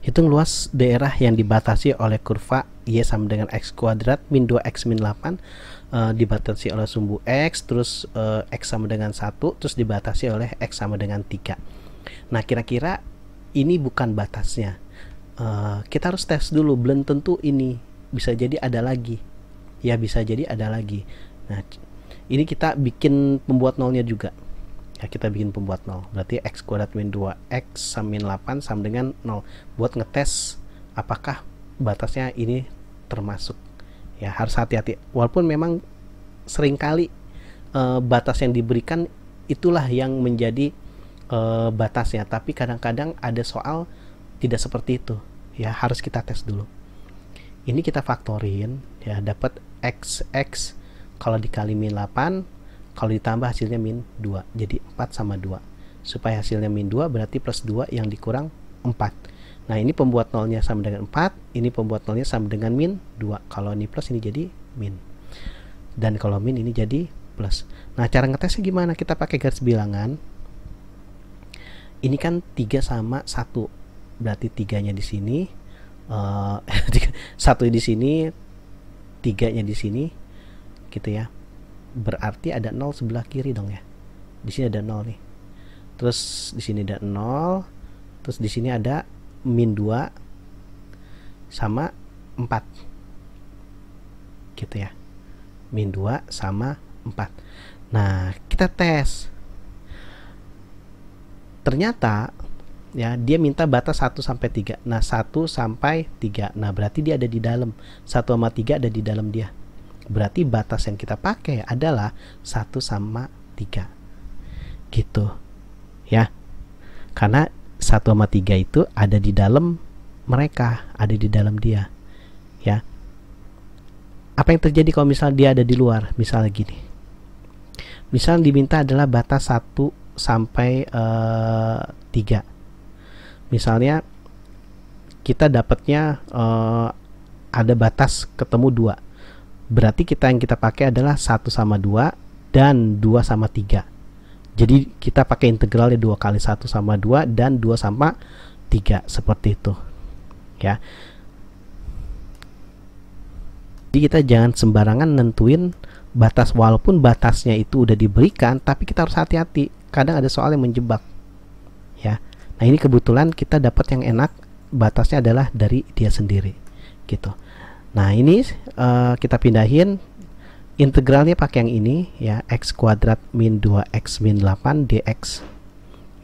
Hitung luas daerah yang dibatasi oleh kurva Y sama dengan X kuadrat min 2X min 8, dibatasi oleh sumbu X, terus X sama dengan 1, terus dibatasi oleh X sama dengan 3. Nah, kira-kira ini bukan batasnya. Kita harus tes dulu, belum tentu ini, bisa jadi ada lagi. Ya, bisa jadi ada lagi. Nah, ini kita bikin pembuat nolnya juga. Ya, kita bikin pembuat 0, berarti X kuadrat min 2X sama min 8 sama dengan 0, buat ngetes apakah batasnya ini termasuk. Ya, harus hati-hati, walaupun memang seringkali batas yang diberikan itulah yang menjadi batasnya, tapi kadang-kadang ada soal tidak seperti itu. Ya, harus kita tes dulu. Ini kita faktorin, ya, dapat XX kalau dikali min 8, kalau ditambah hasilnya min 2, jadi 4 sama 2. Supaya hasilnya min 2 berarti plus 2 yang dikurang 4. Nah, ini pembuat nolnya sama dengan 4, ini pembuat nolnya sama dengan min 2. Kalau ini plus, ini jadi min. Dan kalau min, ini jadi plus. Nah, cara ngetesnya gimana? Kita pakai garis bilangan. Ini kan 3 sama 1. Berarti 3-nya di sini, 1 di sini, 3-nya di sini, gitu ya. Berarti ada 0 sebelah kiri dong ya. Di sini ada 0 nih. Terus di sini ada 0. Terus di sini ada min 2 sama 4. Gitu ya. Min 2 sama 4. Nah, kita tes. Ternyata ya, dia minta batas 1 sampai 3. Nah, 1 sampai 3. Nah, berarti dia ada di dalam. 1 sama 3 ada di dalam dia. Berarti batas yang kita pakai adalah 1 sama 3. Gitu. Ya. Karena 1 sama 3 itu ada di dalam mereka, ada di dalam dia. Ya. Apa yang terjadi kalau misalnya dia ada di luar? Misalnya gini. Misalnya diminta adalah batas 1 sampai 3. Misalnya kita dapatnya ada batas ketemu 2. Berarti yang kita pakai adalah 1 sama 2 dan 2 sama 3. Jadi kita pakai integralnya 2 kali 1 sama 2 dan 2 sama 3, seperti itu. Ya. Jadi kita jangan sembarangan nentuin batas, walaupun batasnya itu udah diberikan, tapi kita harus hati-hati. Kadang ada soal yang menjebak. Ya. Nah, ini kebetulan kita dapat yang enak, batasnya adalah dari dia sendiri. Gitu. Nah, ini kita pindahin, integralnya pakai yang ini ya, X kuadrat min 2X min 8 dx.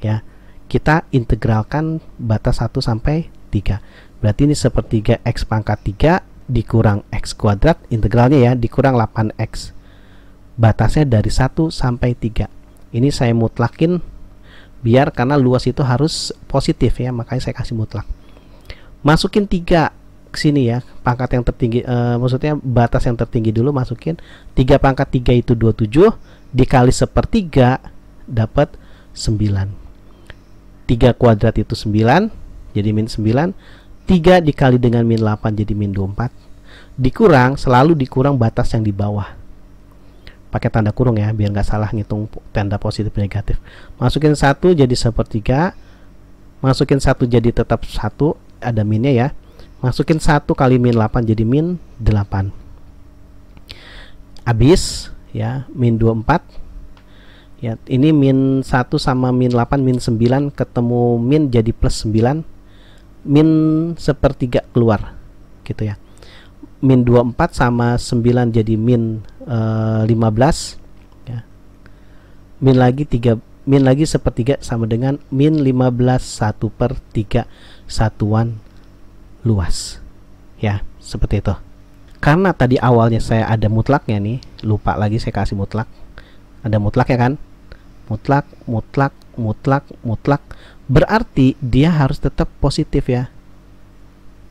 Ya, kita integralkan batas 1 sampai 3. Berarti ini sepertiga X pangkat 3 dikurang X kuadrat, integralnya ya, dikurang 8X. Batasnya dari 1 sampai 3. Ini saya mutlakin biar, karena luas itu harus positif ya, makanya saya kasih mutlak. Masukin 3 ke sini ya, pangkat yang tertinggi, maksudnya batas yang tertinggi dulu, masukin 3 pangkat 3 itu 27 dikali sepertiga dapat 9. 3 kuadrat itu 9, jadi min 9. 3 dikali dengan min 8 jadi min 24. Dikurang, selalu dikurang batas yang di bawah. Pakai tanda kurung ya, biar nggak salah ngitung tanda positif negatif. Masukin 1 jadi sepertiga. Masukin 1 jadi tetap 1, ada minnya ya. Masukin 1 kali min 8 jadi min 8. Habis ya, min 24. Ya, ini min 1 sama min 8 min 9 ketemu min jadi plus 9. Min sepertiga keluar. Gitu ya. Min 24 sama 9 jadi min 15 ya. Min lagi sepertiga sama dengan min 15, 1/3 satuan luas. Ya, seperti itu. Karena tadi awalnya saya ada mutlaknya nih, lupa lagi saya kasih mutlak. Ada mutlak ya kan? Mutlak, mutlak, mutlak, mutlak. Berarti dia harus tetap positif ya.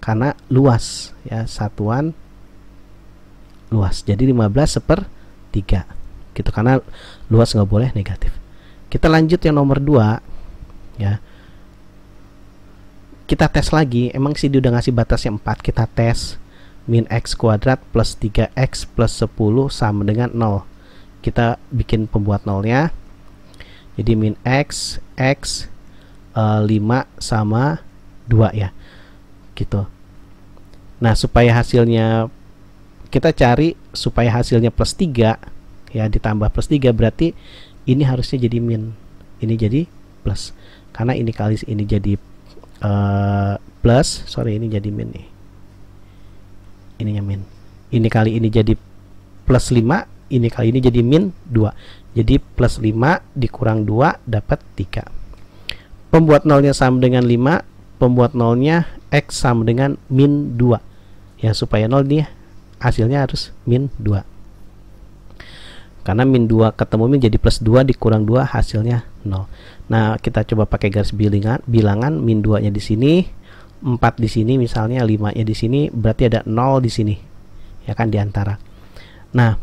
Karena luas ya, satuan luas. Jadi 15/3 gitu, karena luas nggak boleh negatif. Kita lanjut yang nomor 2 ya. Kita tes lagi, emang sih dia udah ngasih batasnya 4. Kita tes min X kuadrat plus 3X plus 10 sama dengan 0. kita bikin pembuat nolnya. Jadi min X 5 sama 2 ya, gitu. Nah, supaya hasilnya kita cari supaya hasilnya plus 3 ya, ditambah plus 3 berarti ini harusnya jadi min, ini jadi plus. Karena ini kali ini jadi plus, sorry ini jadi min nih. Ininya min. Ini kali ini jadi plus 5, ini kali ini jadi min 2. Jadi plus 5 dikurang 2 dapat 3. Pembuat nolnya sama dengan 5, pembuat nolnya X sama dengan min 2. Ya, supaya nol nih hasilnya harus min 2. Karena min 2 ketemu min jadi plus 2 dikurang 2 hasilnya 0. Nah, kita coba pakai garis bilangan min 2 nya di sini, 4 di sini misalnya, 5 nya di sini, berarti ada 0 di sini. Ya kan, di antara. Nah,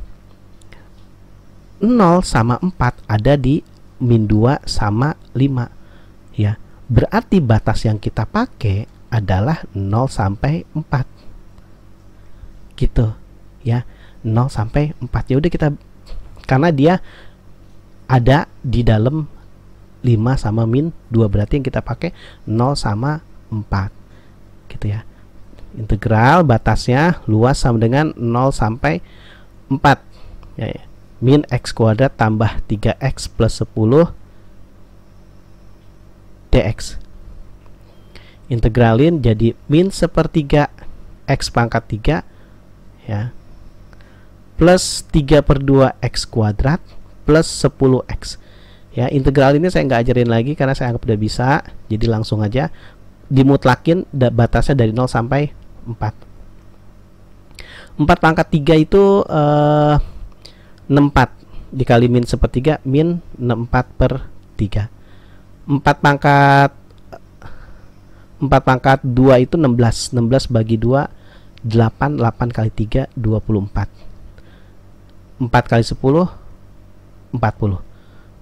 0 sama 4 ada di min 2 sama 5. Ya, berarti batas yang kita pakai adalah 0 sampai 4. Gitu. Ya, 0 sampai 4. Ya udah kita, karena dia ada di dalam 5 sama min 2, berarti yang kita pakai 0 sama 4. Gitu ya. Integral batasnya luas sama dengan 0 sampai 4. Ya, ya. Min X kuadrat tambah 3X plus 10 dx. Integralin jadi min sepertiga X pangkat 3 ya, plus 3/2 X kuadrat plus 10X. Ya, integral ini saya nggak ajarin lagi karena saya anggap udah bisa, jadi langsung aja dimutlakin batasnya dari 0 sampai 4. 4 pangkat 3 itu 64 dikali min sepertiga, min 64/3. 4 pangkat 2 itu 16. 16 bagi 2 8. 8 kali 3 24. 4 kali 10 40.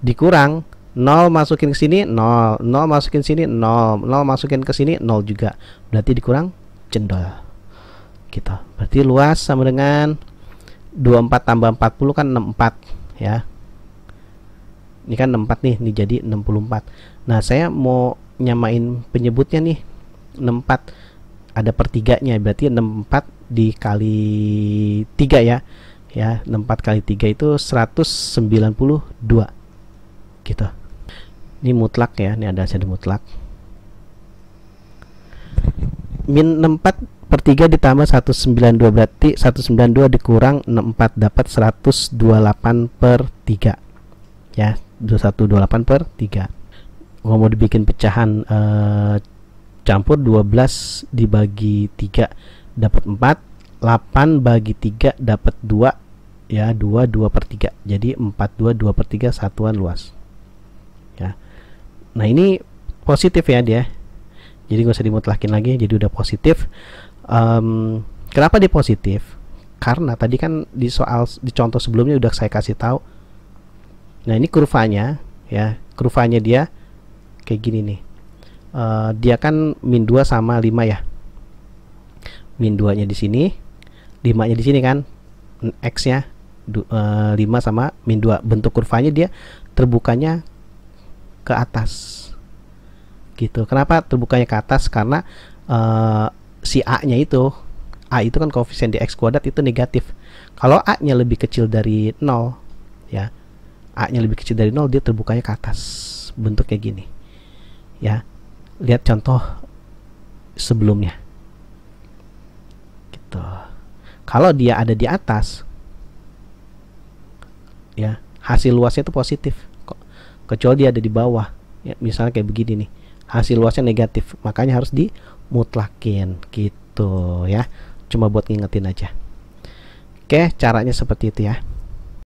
Dikurang 0 masukin ke sini 0, 0 masukin sini 0, 0 masukin ke sini 0 juga. Berarti dikurang cendol. Gitu. Berarti luas sama dengan 24 tambah 40 kan 64 ya. Ini kan 64 nih, ini jadi 64. Nah, saya mau nyamain penyebutnya nih. 64 ada pertiganya, berarti 64 dikali 3 ya. Ya, 64 kali 3 itu 192. Gitu. Ini mutlak ya, ini ada hasil mutlak. Min 64/3 ditambah 192, berarti 192 dikurang 64 dapat 128/3. Ya, 128/3. Kalau mau dibikin pecahan campur, 12 dibagi 3 dapat 4, 8 bagi 3 dapat 2 ya, 2/3. Jadi 4/2 2/3 satuan luas. Ya. Nah, ini positif ya dia. Jadi nggak usah dimutlakin lagi, jadi udah positif. Kenapa dia positif? Karena tadi kan di contoh sebelumnya udah saya kasih tahu. Nah, ini kurvanya ya, kurvanya dia kayak gini nih. Dia kan min 2 sama 5 ya. Min 2 nya di sini, 5 nya di sini kan, X nya 5 sama min 2. Bentuk kurvanya dia terbukanya ke atas gitu. Kenapa terbukanya ke atas? Karena si A nya itu, A itu kan koefisien di X kuadrat itu negatif. Kalau A nya lebih kecil dari 0 ya, A nya lebih kecil dari 0, dia terbukanya ke atas, bentuknya gini ya. Lihat contoh sebelumnya gitu. Kalau dia ada di atas ya, hasil luasnya itu positif. Kecuali dia ada di bawah ya, misalnya kayak begini nih, hasil luasnya negatif, makanya harus dimutlakin gitu ya. Cuma buat ngingetin aja. Oke, caranya seperti itu ya.